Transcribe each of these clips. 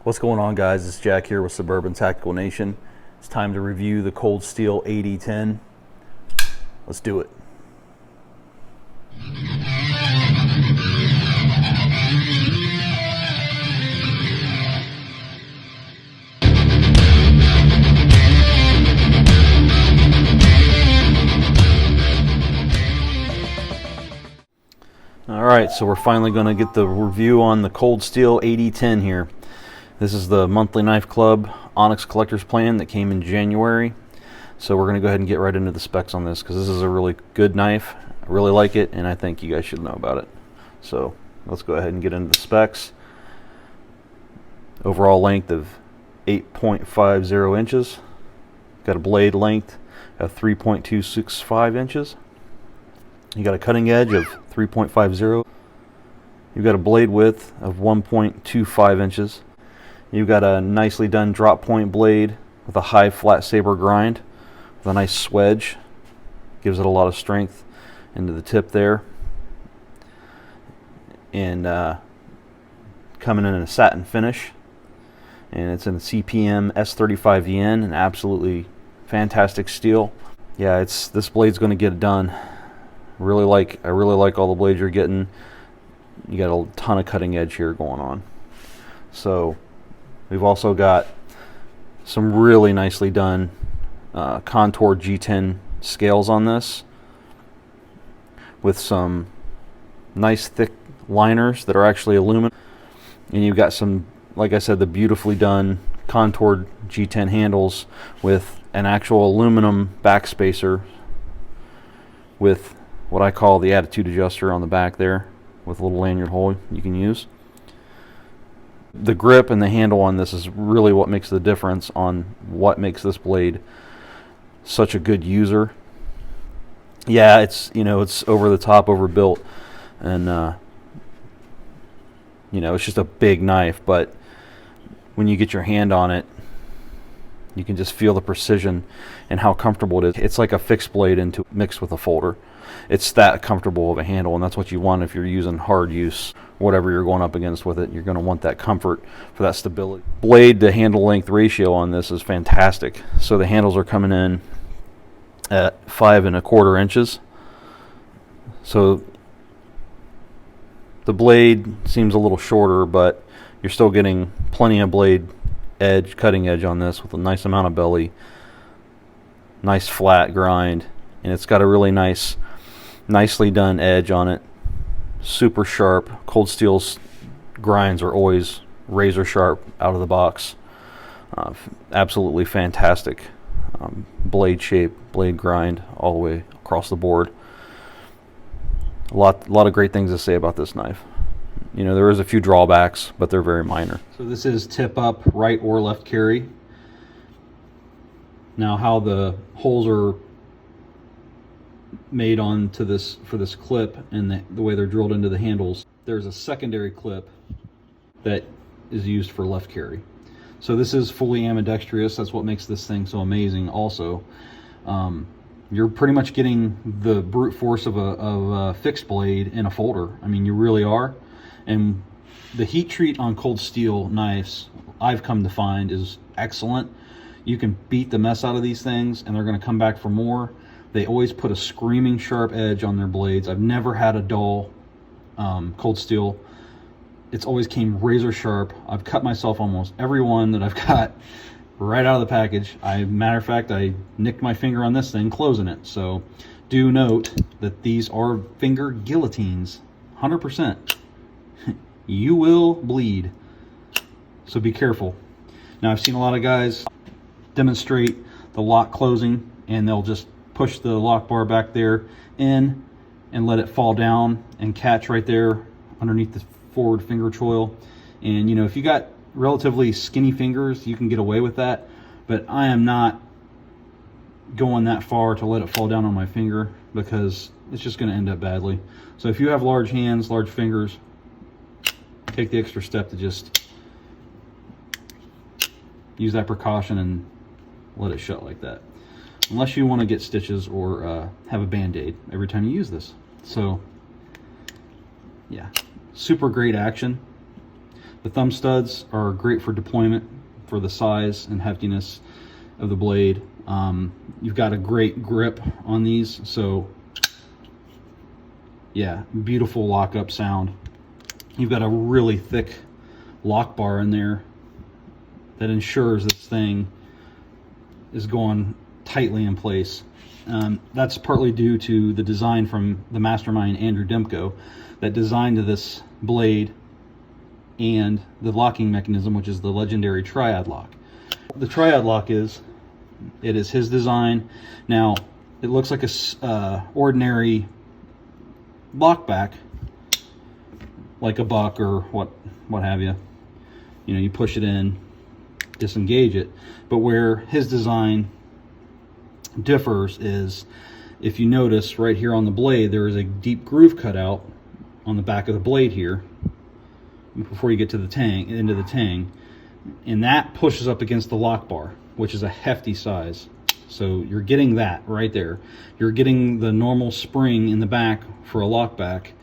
What's going on, guys? It's Jack here with Suburban Tactical Nation. It's time to review the Cold Steel AD-10. Let's do it. Alright, so we're finally going to get the review on the Cold Steel AD-10 here. This is the monthly knife club Onyx collector's plan that came in January. So we're going to go ahead and get right into the specs on this because this is a really good knife. I really like it, and I think you guys should know about it. So let's go ahead and get into the specs. Overall length of 8.50 inches. Got a blade length of 3.265 inches. You got a cutting edge of 3.50. You've got a blade width of 1.25 inches. You've got a nicely done drop point blade with a high flat saber grind with a nice swedge. Gives it a lot of strength into the tip there. And coming in a satin finish. And it's in a CPM S35VN, an absolutely fantastic steel. Yeah, this blade's going to get it done. I really like all the blades you're getting. You got a ton of cutting edge here going on. So we've also got some really nicely done contoured G10 scales on this with some nice thick liners that are actually aluminum. And you've got some, like I said, the beautifully done contoured G10 handles with an actual aluminum backspacer with what I call the attitude adjuster on the back there with a little lanyard hole you can use. The grip and the handle on this is really what makes the difference on what makes this blade such a good user. Yeah, it's over the top, overbuilt, and it's just a big knife, but when you get your hand on it, you can just feel the precision and how comfortable it is. It's like a fixed blade mixed with a folder. It's that comfortable of a handle, and that's what you want if you're using hard use, whatever you're going up against with it. You're going to want that comfort for that stability. Blade to handle length ratio on this is fantastic. So the handles are coming in at 5¼ inches. So the blade seems a little shorter, but you're still getting plenty of blade edge, cutting edge on this with a nice amount of belly, nice flat grind, and it's got a really nicely done edge on it. Super sharp. Cold Steel's grinds are always razor sharp out of the box. Absolutely fantastic blade shape, blade grind all the way across the board. A lot of great things to say about this knife. There is a few drawbacks, but they're very minor. So this is tip up, right or left carry. Now, how the holes are made onto this for this clip and the way they're drilled into the handles, there's a secondary clip that is used for left carry. So this is fully ambidextrous. That's what makes this thing so amazing. Also, you're pretty much getting the brute force of a fixed blade in a folder. I mean, you really are. And the heat treat on Cold Steel knives, I've come to find, is excellent. You can beat the mess out of these things and they're going to come back for more. They always put a screaming sharp edge on their blades. I've never had a dull Cold Steel. It's always came razor sharp. I've cut myself almost every one that I've got right out of the package. Matter of fact, I nicked my finger on this thing closing it. So do note that these are finger guillotines, 100%. You will bleed, so be careful. Now, I've seen a lot of guys demonstrate the lock closing, and they'll just push the lock bar back there in and let it fall down and catch right there underneath the forward finger choil. And if you got relatively skinny fingers, you can get away with that, but I am not going that far to let it fall down on my finger because it's just going to end up badly. So if you have large hands, large fingers, take the extra step to just use that precaution and let it shut like that. Unless you want to get stitches or have a band-aid every time you use this. So yeah, super great action. The thumb studs are great for deployment for the size and heftiness of the blade. You've got a great grip on these, so yeah, beautiful lockup sound. You've got a really thick lock bar in there that ensures this thing is going tightly in place. That's partly due to the design from the mastermind Andrew Demko that designed this blade and the locking mechanism, which is the legendary triad lock. The triad lock is his design. Now it looks like a ordinary lockback, like a buck or what have you. You know, you push it in, disengage it. But where his design differs is, if you notice right here on the blade, there is a deep groove cut out on the back of the blade here before you get to the tang, into the tang, and that pushes up against the lock bar, which is a hefty size. So you're getting that right there. You're getting the normal spring in the back for a lock back,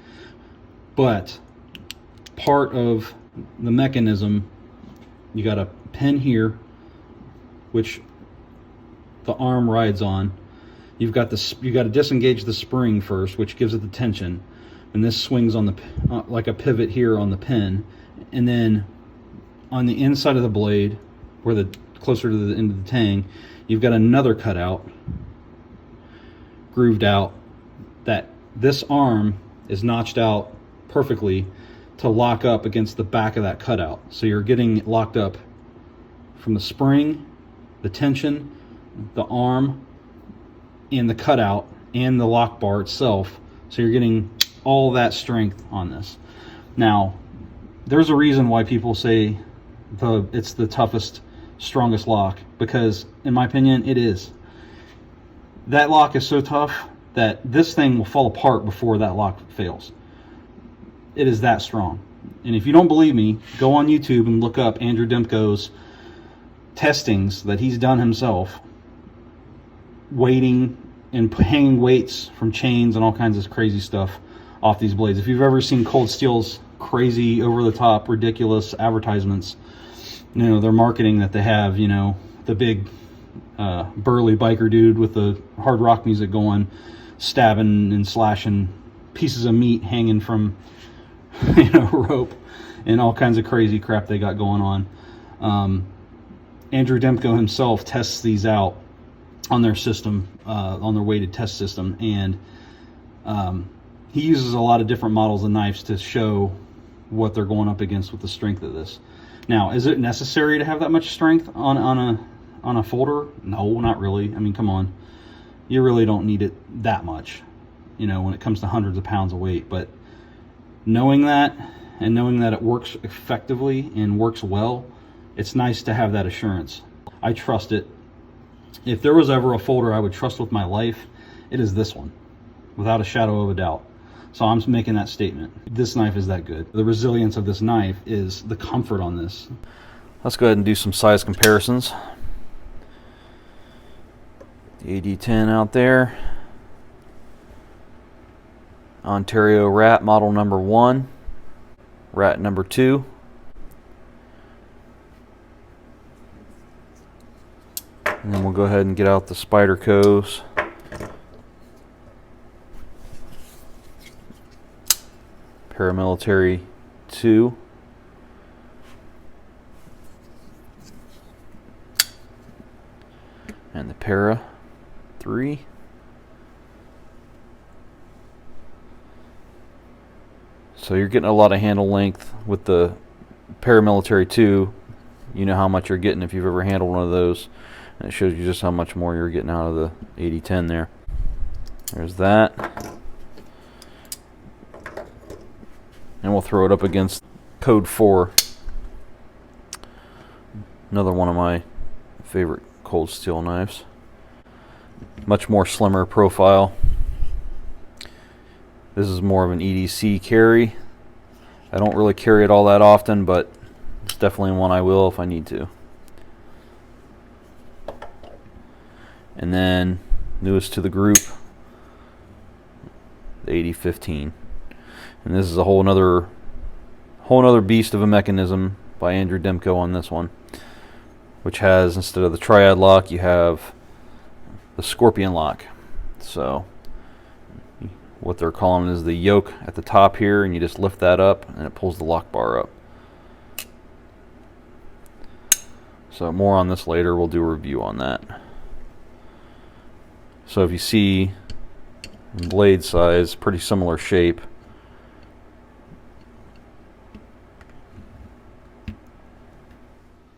but part of the mechanism, you got a pin here which the arm rides on. You got to disengage the spring first, which gives it the tension, and this swings on the like a pivot here on the pin, and then on the inside of the blade, where the closer to the end of the tang, you've got another cutout grooved out that this arm is notched out perfectly to lock up against the back of that cutout. So you're getting locked up from the spring, the tension, the arm, and the cutout, and the lock bar itself. So you're getting all that strength on this. Now, there's a reason why people say it's the toughest, strongest lock, because in my opinion, it is. That lock is so tough that this thing will fall apart before that lock fails. It is that strong. And if you don't believe me, go on YouTube and look up Andrew Demko's testings that he's done himself, weighting and hanging weights from chains and all kinds of crazy stuff off these blades. If you've ever seen Cold Steel's crazy, over-the-top, ridiculous advertisements, you know, their marketing that they have, you know, the big burly biker dude with the hard rock music going, stabbing and slashing pieces of meat hanging from you know, rope, and all kinds of crazy crap they got going on. Andrew Demko himself tests these out on their system, on their weighted test system, and he uses a lot of different models of knives to show what they're going up against with the strength of this. Now, is it necessary to have that much strength on a folder? No, not really. I mean, come on, you really don't need it that much, you know, when it comes to hundreds of pounds of weight. But knowing that, and knowing that it works effectively and works well, it's nice to have that assurance. I trust it. If there was ever a folder I would trust with my life, it is this one, without a shadow of a doubt. So I'm making that statement. This knife is that good. The resilience of this knife is the comfort on this. Let's go ahead and do some size comparisons. The AD-10 out there. Ontario rat model number 1, rat number 2, and then we'll go ahead and get out the Spyderco's. Paramilitary 2, and the Para 3. So you're getting a lot of handle length with the Paramilitary 2. You know how much you're getting if you've ever handled one of those. And it shows you just how much more you're getting out of the AD-10 there. There's that. And we'll throw it up against Code 4. Another one of my favorite cold steel knives. Much more slimmer profile. This is more of an EDC carry. I don't really carry it all that often, but it's definitely one I will if I need to. And then, newest to the group, the AD-15. And this is a whole Whole another beast of a mechanism by Andrew Demko on this one, which has, instead of the triad lock, you have the scorpion lock. So what they're calling is the yoke at the top here, and you just lift that up and it pulls the lock bar up. So more on this later, we'll do a review on that. So if you see blade size, pretty similar shape.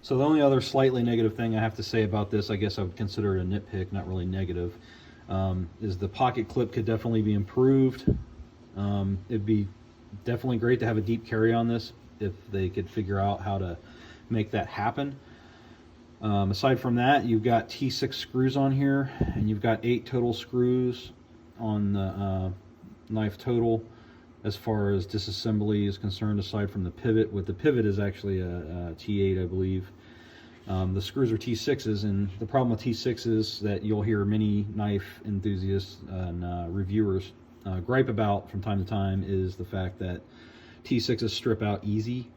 So the only other slightly negative thing I have to say about this, I guess I would consider it a nitpick, not really negative, is the pocket clip could definitely be improved. It'd be definitely great to have a deep carry on this if they could figure out how to make that happen. Aside from that, you've got T6 screws on here, and you've got 8 total screws on the knife total as far as disassembly is concerned, aside from the pivot. With the pivot is actually a T8, I believe. The screws are T6s, and the problem with T6s that you'll hear many knife enthusiasts and reviewers gripe about from time to time is the fact that T6s strip out easy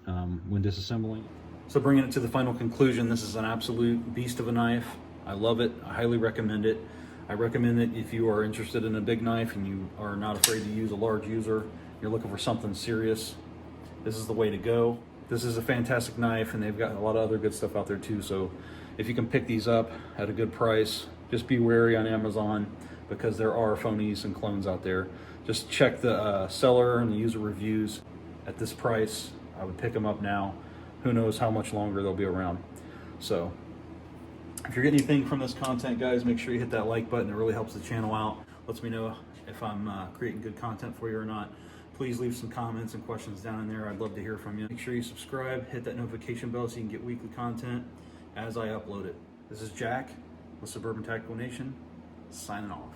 when disassembling. So bringing it to the final conclusion, this is an absolute beast of a knife. I love it. I highly recommend it. I recommend it if you are interested in a big knife and you are not afraid to use a large user, you're looking for something serious, this is the way to go. This is a fantastic knife, and they've got a lot of other good stuff out there too. So if you can pick these up at a good price, just be wary on Amazon, because there are phonies and clones out there. Just check the seller and the user reviews. At this price, I would pick them up now. Who knows how much longer they'll be around. So if you're getting anything from this content, guys, make sure you hit that like button. It really helps the channel out. Lets me know if I'm creating good content for you or not. Please leave some comments and questions down in there. I'd love to hear from you. Make sure you subscribe, hit that notification bell so you can get weekly content as I upload it. This is Jack with Suburban Tactical Nation, signing off.